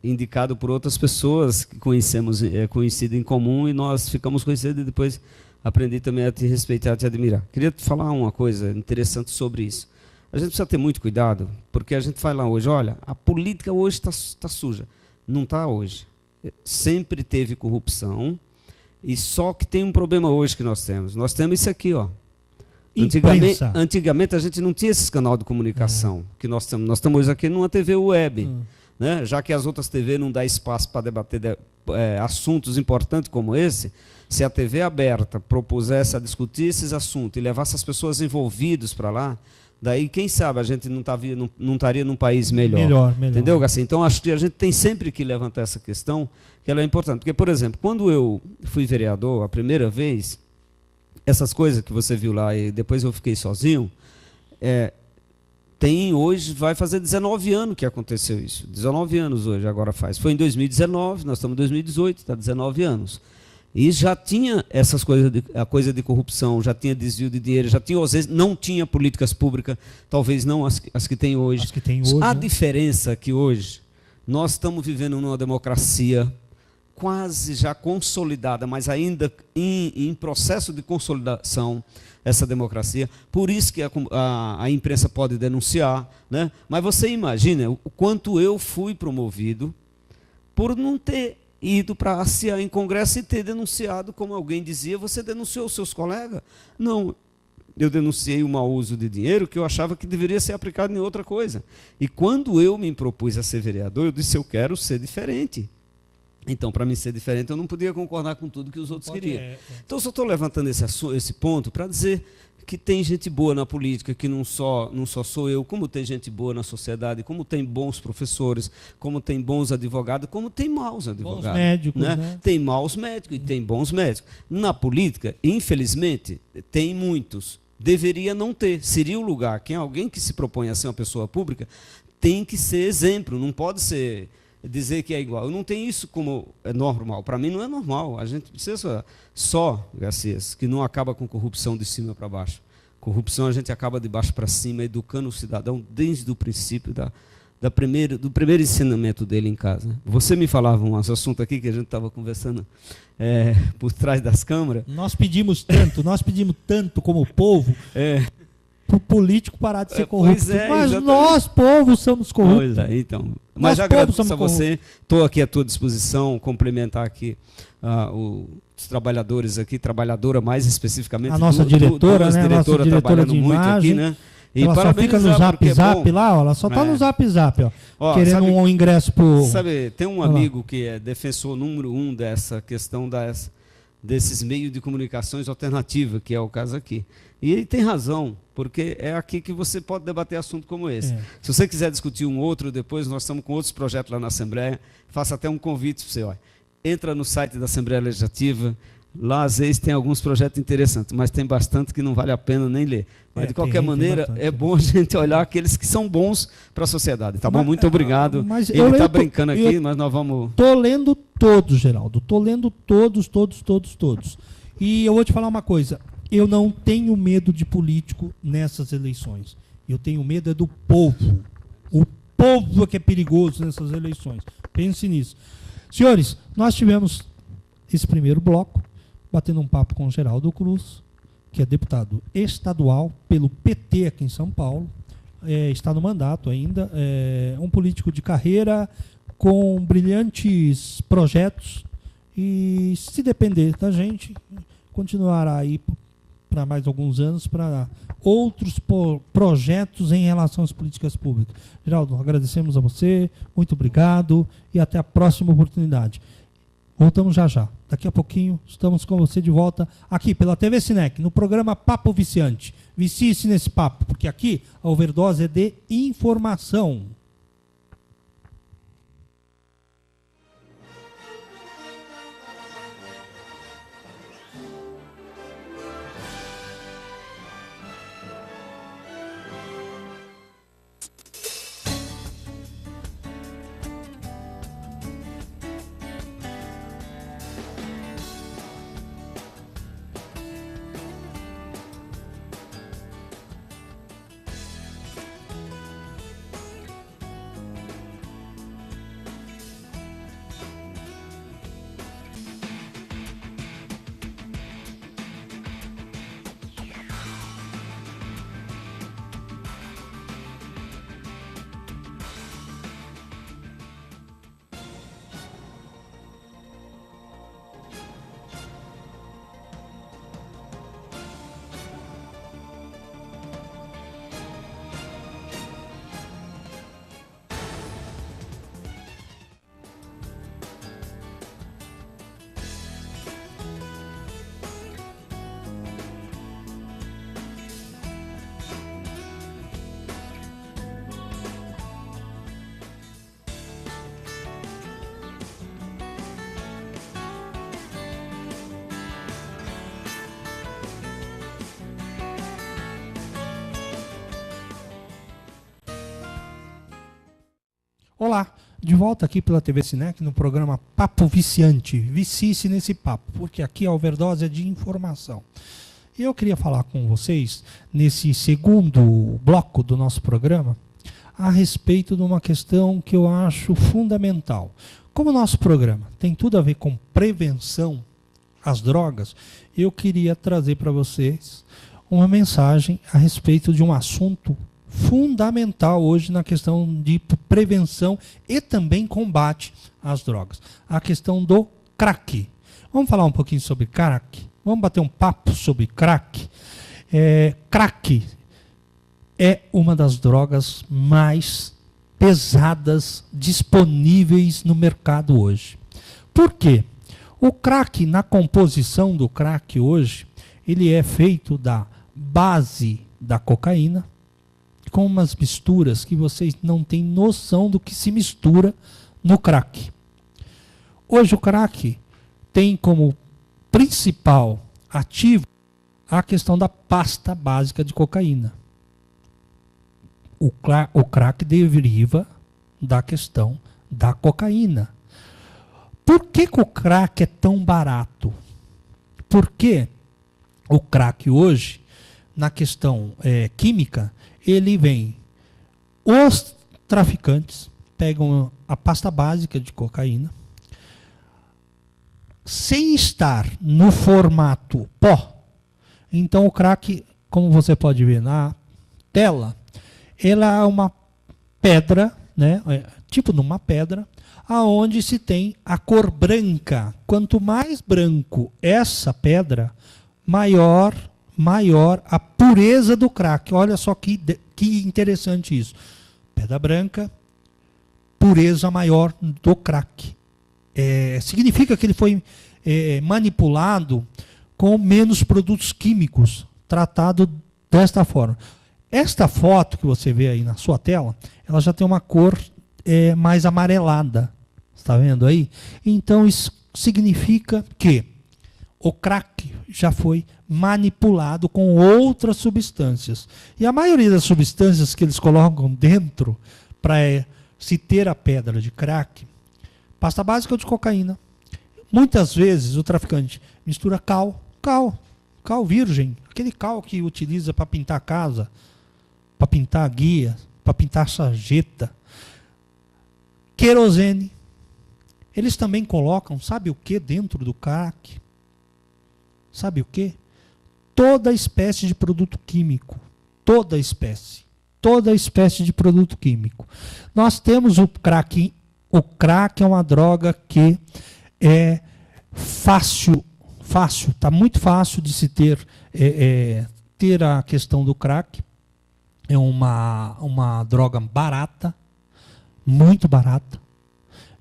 indicado por outras pessoas que conhecido em comum, e nós ficamos conhecidos e depois aprendi também a te respeitar, a te admirar. Queria te falar uma coisa interessante sobre isso. A gente precisa ter muito cuidado, porque a gente fala hoje, olha, a política hoje está suja. Não está hoje. Sempre teve corrupção, e só que tem um problema hoje que nós temos. Nós temos isso aqui, ó. Antigamente a gente não tinha esse canal de comunicação que nós temos. Nós estamos hoje aqui numa TV web, né? Já que as outras TV não dão espaço para debater assuntos importantes como esse. Se a TV aberta propusesse a discutir esses assuntos e levasse as pessoas envolvidas para lá, daí, quem sabe, a gente não estaria num país melhor. Entendeu, Garcia? Então, acho que a gente tem sempre que levantar essa questão, que ela é importante. Porque, por exemplo, quando eu fui vereador a primeira vez, essas coisas que você viu lá, e depois eu fiquei sozinho, hoje, vai fazer 19 anos que aconteceu isso. 19 anos hoje, agora faz. Foi em 2019, nós estamos em 2018, está 19 anos. E já tinha essas coisas, a coisa de corrupção, já tinha desvio de dinheiro, já tinha, às vezes, não tinha políticas públicas, talvez não as que tem hoje. As que tem hoje, a né? diferença é que hoje nós estamos vivendo numa democracia quase já consolidada, mas ainda em processo de consolidação, essa democracia. Por isso que a imprensa pode denunciar, né? Mas você imagina o quanto eu fui promovido por não ter ido para ASEAN em congresso e ter denunciado, como alguém dizia, você denunciou os seus colegas? Não, eu denunciei o mau uso de dinheiro que eu achava que deveria ser aplicado em outra coisa. E quando eu me propus a ser vereador, eu disse, eu quero ser diferente. Então, para mim ser diferente, eu não podia concordar com tudo que os outros queriam. Então, eu só estou levantando esse ponto para dizer que tem gente boa na política, que não só sou eu, como tem gente boa na sociedade, como tem bons professores, como tem bons advogados, como tem maus advogados. Bons médicos, né? Tem maus médicos e tem bons médicos. Na política, infelizmente, tem muitos. Deveria não ter. Seria o lugar que alguém que se propõe a ser uma pessoa pública tem que ser exemplo, não pode ser dizer que é igual. Eu não tenho isso como é normal. Para mim não é normal. A gente precisa só, Garcias, que não acaba com corrupção de cima para baixo. Corrupção a gente acaba de baixo para cima, educando o cidadão desde o princípio do primeiro ensinamento dele em casa. Você me falava um assunto aqui que a gente estava conversando por trás das câmeras. Nós pedimos tanto como povo, para o político parar de ser corrupto. Mas exatamente. Nós, povo, somos corruptos. Pois é, então. Mas já agradeço a você. Estou aqui à tua disposição, complementar aqui os trabalhadores aqui, trabalhadora mais especificamente. A nossa diretora, né? Diretora, nossa diretora trabalhando de muito imagem, aqui, né? E ela só fica no Zap lá, ó, ela só está no Zap, ó, querendo um ingresso pro... Sabe, tem um amigo que é defensor número 1 dessa questão desses meios de comunicações alternativas, que é o caso aqui. E ele tem razão, porque é aqui que você pode debater assunto como esse. Se você quiser discutir um outro, depois nós estamos com outros projetos lá na Assembleia, faço até um convite para você, ó. Entra no site da Assembleia Legislativa, lá às vezes tem alguns projetos interessantes, mas tem bastante que não vale a pena nem ler. Mas de qualquer maneira, é bom a gente olhar aqueles que são bons para a sociedade. Tá bom? Muito obrigado. Ele está brincando aqui, mas nós vamos... Estou lendo todos, Geraldo. Estou lendo todos. E eu vou te falar uma coisa. Eu não tenho medo de político nessas eleições. Eu tenho medo do povo. O povo é que é perigoso nessas eleições. Pense nisso. Senhores, nós tivemos esse primeiro bloco, batendo um papo com o Geraldo Cruz, que é deputado estadual pelo PT aqui em São Paulo. Está no mandato ainda. É um político de carreira com brilhantes projetos. E se depender da gente, continuará aí para mais alguns anos, para outros projetos em relação às políticas públicas. Geraldo, agradecemos a você, muito obrigado e até a próxima oportunidade. Voltamos já. Daqui a pouquinho estamos com você de volta aqui pela TV Cinec, no programa Papo Viciante. Vicie-se nesse papo, porque aqui a overdose é de informação. Olá, de volta aqui pela TV Sinec no programa Papo Viciante. Vicie-se nesse papo, porque aqui a overdose é de informação. E eu queria falar com vocês, nesse segundo bloco do nosso programa, a respeito de uma questão que eu acho fundamental. Como o nosso programa tem tudo a ver com prevenção às drogas, eu queria trazer para vocês uma mensagem a respeito de um assunto fundamental hoje na questão de prevenção e também combate às drogas. A questão do crack. Vamos falar um pouquinho sobre crack? Vamos bater um papo sobre crack? Crack é uma das drogas mais pesadas disponíveis no mercado hoje. Por quê? O crack, na composição do crack hoje, ele é feito da base da cocaína, com umas misturas que vocês não têm noção do que se mistura no crack. Hoje o crack tem como principal ativo a questão da pasta básica de cocaína. O crack deriva da questão da cocaína. Por que o crack é tão barato? Porque o crack hoje, na questão química, ele vem, os traficantes pegam a pasta básica de cocaína, sem estar no formato pó. Então o crack, como você pode ver na tela, ela é uma pedra, né, tipo numa pedra, aonde se tem a cor branca. Quanto mais branco essa pedra, maior a pureza do crack. Olha só que interessante isso. Pedra branca, pureza maior do crack. Significa que ele foi manipulado com menos produtos químicos, tratado desta forma. Esta foto que você vê aí na sua tela, ela já tem uma cor mais amarelada. Está vendo aí? Então isso significa que o crack já foi manipulado com outras substâncias. E a maioria das substâncias que eles colocam dentro para se ter a pedra de crack, pasta básica de cocaína. Muitas vezes o traficante mistura cal virgem, aquele cal que utiliza para pintar a casa, para pintar a guia, para pintar a sarjeta. Querosene. Eles também colocam, sabe o que dentro do crack? Sabe o que? Toda espécie de produto químico. Toda espécie de produto químico. Nós temos o crack. O crack é uma droga que é fácil, está muito fácil de se ter a questão do crack. É uma droga barata, muito barata.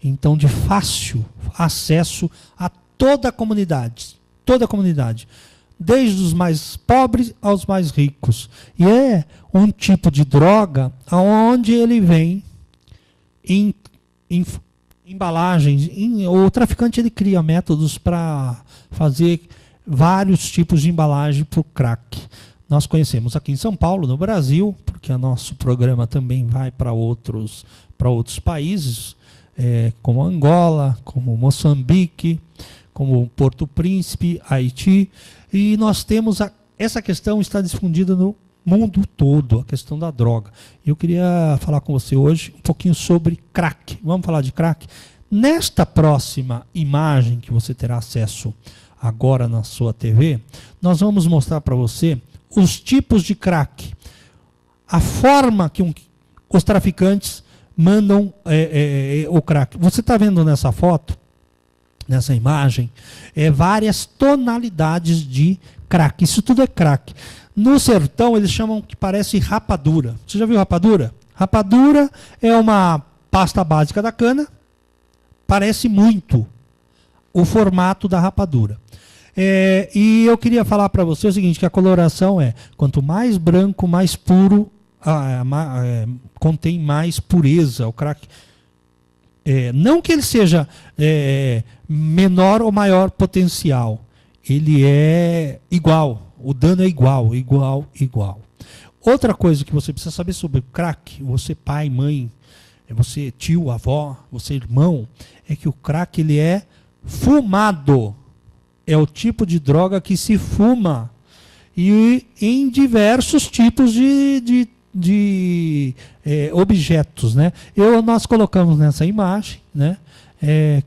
Então, de fácil acesso a toda a comunidade. Toda a comunidade. Desde os mais pobres aos mais ricos. E é um tipo de droga onde ele vem em embalagens. O traficante ele cria métodos para fazer vários tipos de embalagem para o crack. Nós conhecemos aqui em São Paulo, no Brasil, porque o nosso programa também vai para outros países, como Angola, como Moçambique, como Porto Príncipe, Haiti, e nós temos essa questão está difundida no mundo todo, a questão da droga. Eu queria falar com você hoje um pouquinho sobre crack. Vamos falar de crack? Nesta próxima imagem que você terá acesso agora na sua TV, nós vamos mostrar para você os tipos de crack, a forma que os traficantes mandam o crack. Você está vendo nessa foto, nessa imagem, várias tonalidades de crack. Isso tudo é crack. No sertão eles chamam que parece rapadura. Você já viu rapadura? Rapadura é uma pasta básica da cana, parece muito o formato da rapadura. E eu queria falar para você o seguinte, que a coloração quanto mais branco, mais puro, contém mais pureza. O crack, não que ele seja menor ou maior potencial, ele é igual, o dano é igual. Outra coisa que você precisa saber sobre o crack, você pai, mãe, você tio, avó, você irmão, é que o crack ele é fumado. É o tipo de droga que se fuma. E em diversos tipos de objetos, né? Nós colocamos nessa imagem, né,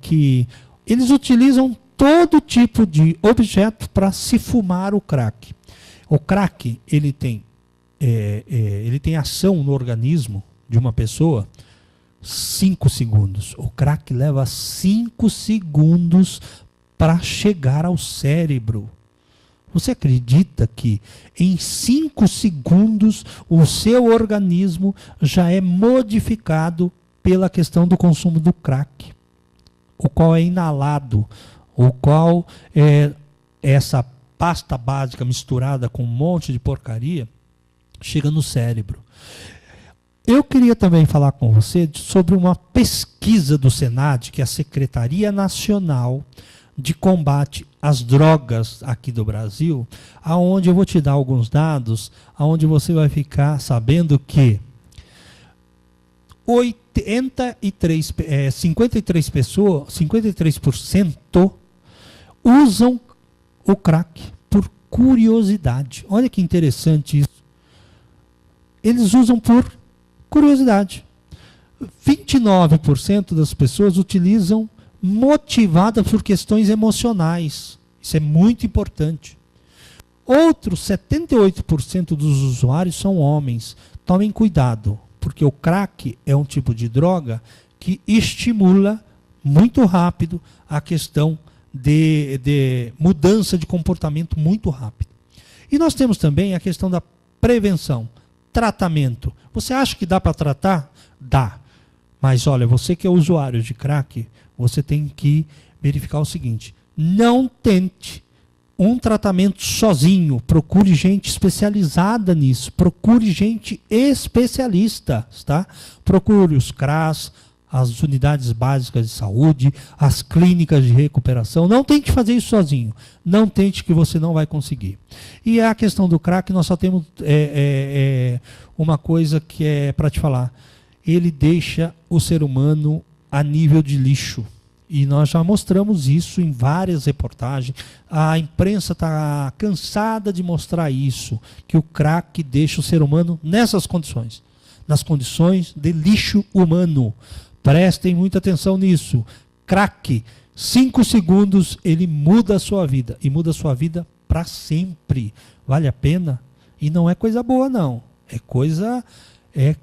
que eles utilizam todo tipo de objeto para se fumar o crack. O crack ele tem ação no organismo de uma pessoa 5 segundos. O crack leva 5 segundos para chegar ao cérebro. Você acredita que em 5 segundos o seu organismo já é modificado pela questão do consumo do crack, o qual é inalado, o qual essa pasta básica misturada com um monte de porcaria chega no cérebro. Eu queria também falar com você sobre uma pesquisa do Senad, que é a Secretaria Nacional de Combate às Drogas aqui do Brasil, aonde eu vou te dar alguns dados, aonde você vai ficar sabendo que 53% usam o crack por curiosidade. Olha que interessante isso. Eles usam por curiosidade. 29% das pessoas utilizam motivada por questões emocionais. Isso é muito importante. Outros 78% dos usuários são homens. Tomem cuidado, porque o crack é um tipo de droga que estimula muito rápido a questão de mudança de comportamento muito rápido. E nós temos também a questão da prevenção, tratamento. Você acha que dá para tratar? Dá. Mas olha, você que é usuário de crack, você tem que verificar o seguinte: não tente um tratamento sozinho. Procure gente especializada nisso. Procure gente especialista, tá? Procure os CRAS, as unidades básicas de saúde, as clínicas de recuperação. Não tente fazer isso sozinho. Não tente, que você não vai conseguir. E a questão do crack, nós só temos uma coisa que é para te falar. Ele deixa o ser humano a nível de lixo. E nós já mostramos isso em várias reportagens. A imprensa está cansada de mostrar isso, que o crack deixa o ser humano nessas condições, nas condições de lixo humano. Prestem muita atenção nisso. Crack, 5 segundos, ele muda a sua vida. E muda a sua vida para sempre. Vale a pena? E não é coisa boa, não. É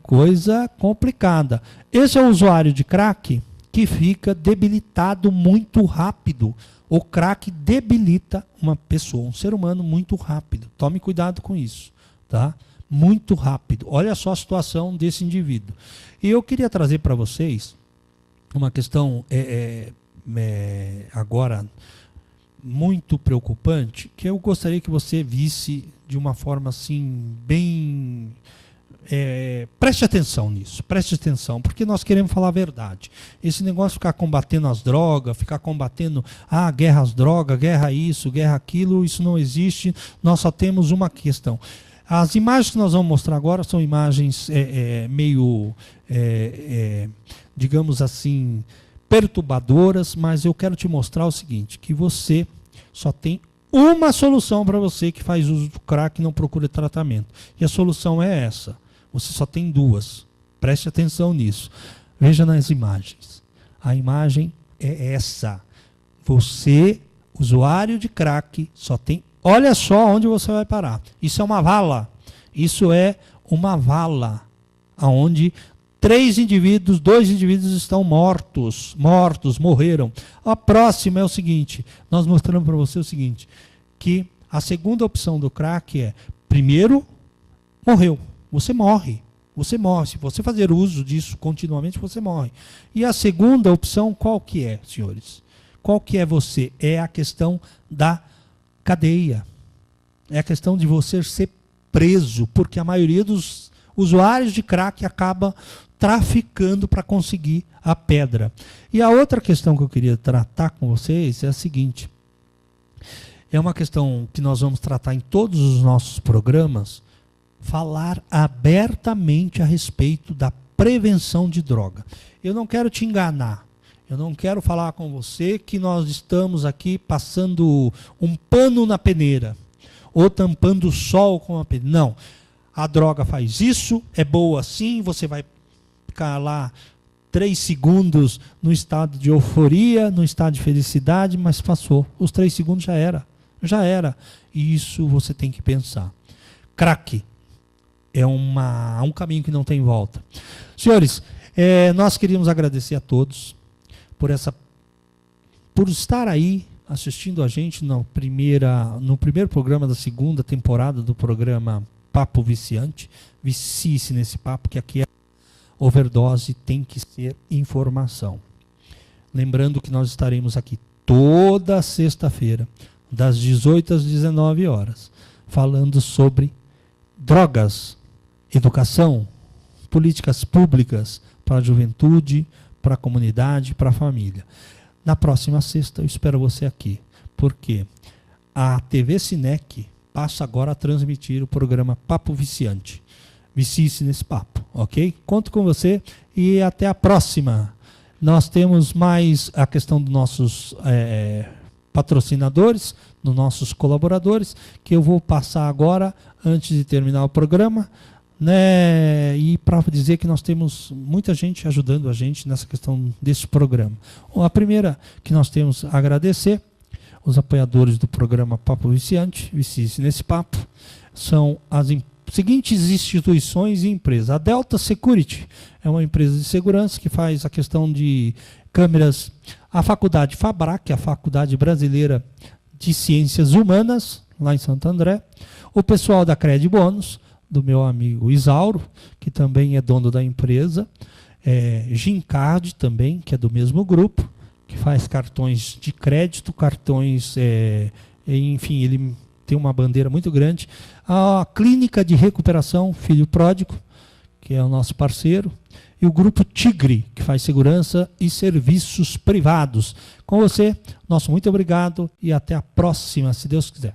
coisa complicada. Esse é o usuário de crack que fica debilitado muito rápido. O crack debilita uma pessoa, um ser humano, muito rápido. Tome cuidado com isso, tá? Muito rápido. Olha só a situação desse indivíduo. E eu queria trazer para vocês uma questão agora muito preocupante, que eu gostaria que você visse de uma forma assim bem... preste atenção nisso, preste atenção, porque nós queremos falar a verdade. Esse negócio de ficar combatendo as drogas, ficar combatendo guerra às drogas, guerra isso, guerra aquilo, isso não existe. Nós só temos uma questão. As imagens que nós vamos mostrar agora são imagens meio, digamos assim, perturbadoras, mas eu quero te mostrar o seguinte, que você só tem uma solução para você que faz uso do crack e não procura tratamento. E a solução é essa. Você só tem 2. Preste atenção nisso. Veja nas imagens. A imagem é essa. Você, usuário de crack, só tem... Olha só onde você vai parar. Isso é uma vala. Isso é uma vala. Onde 2 indivíduos estão morreram. A próxima é o seguinte. Nós mostramos para você o seguinte. Que a segunda opção do crack é, primeiro, morreu. Você morre. Você morre. Se você fazer uso disso continuamente, você morre. E a segunda opção, qual que é, senhores? Qual que é você? É a questão da cadeia. É a questão de você ser preso, porque a maioria dos usuários de crack acaba traficando para conseguir a pedra. E a outra questão que eu queria tratar com vocês é a seguinte. É uma questão que nós vamos tratar em todos os nossos programas, falar abertamente a respeito da prevenção de droga. Eu não quero te enganar. Eu não quero falar com você que nós estamos aqui passando um pano na peneira ou tampando o sol com a peneira. Não. A droga faz isso, é boa assim, você vai ficar lá 3 segundos no estado de euforia, no estado de felicidade, mas passou. Os 3 segundos já era. Já era. E isso você tem que pensar. Crack é um caminho que não tem volta. Senhores, nós queríamos agradecer a todos por estar aí assistindo a gente no primeiro programa da segunda temporada do programa Papo Viciante. Vicie-se nesse papo, que aqui é overdose, tem que ser informação. Lembrando que nós estaremos aqui toda sexta-feira, das 18 às 19 horas, falando sobre drogas, educação, políticas públicas para a juventude, para a comunidade, para a família. Na próxima sexta eu espero você aqui, porque a TV Cinec passa agora a transmitir o programa Papo Viciante. Vicie-se nesse papo, ok? Conto com você e até a próxima. Nós temos mais a questão dos nossos patrocinadores, dos nossos colaboradores, que eu vou passar agora, antes de terminar o programa, né? E para dizer que nós temos muita gente ajudando a gente nessa questão desse programa. A primeira que nós temos a agradecer, os apoiadores do programa Papo Viciante, Vicie-se nesse papo, são as seguintes instituições e empresas. A Delta Security é uma empresa de segurança que faz a questão de câmeras. A Faculdade Fabrac, a Faculdade Brasileira de Ciências Humanas, lá em Santo André. O pessoal da Cred Bônus, do meu amigo Isauro, que também é dono da empresa. Gincard também, que é do mesmo grupo, que faz cartões de crédito, cartões, enfim, ele tem uma bandeira muito grande. A Clínica de Recuperação Filho Pródigo, que é o nosso parceiro, e o Grupo Tigre, que faz segurança e serviços privados. Com você, nosso muito obrigado e até a próxima, se Deus quiser.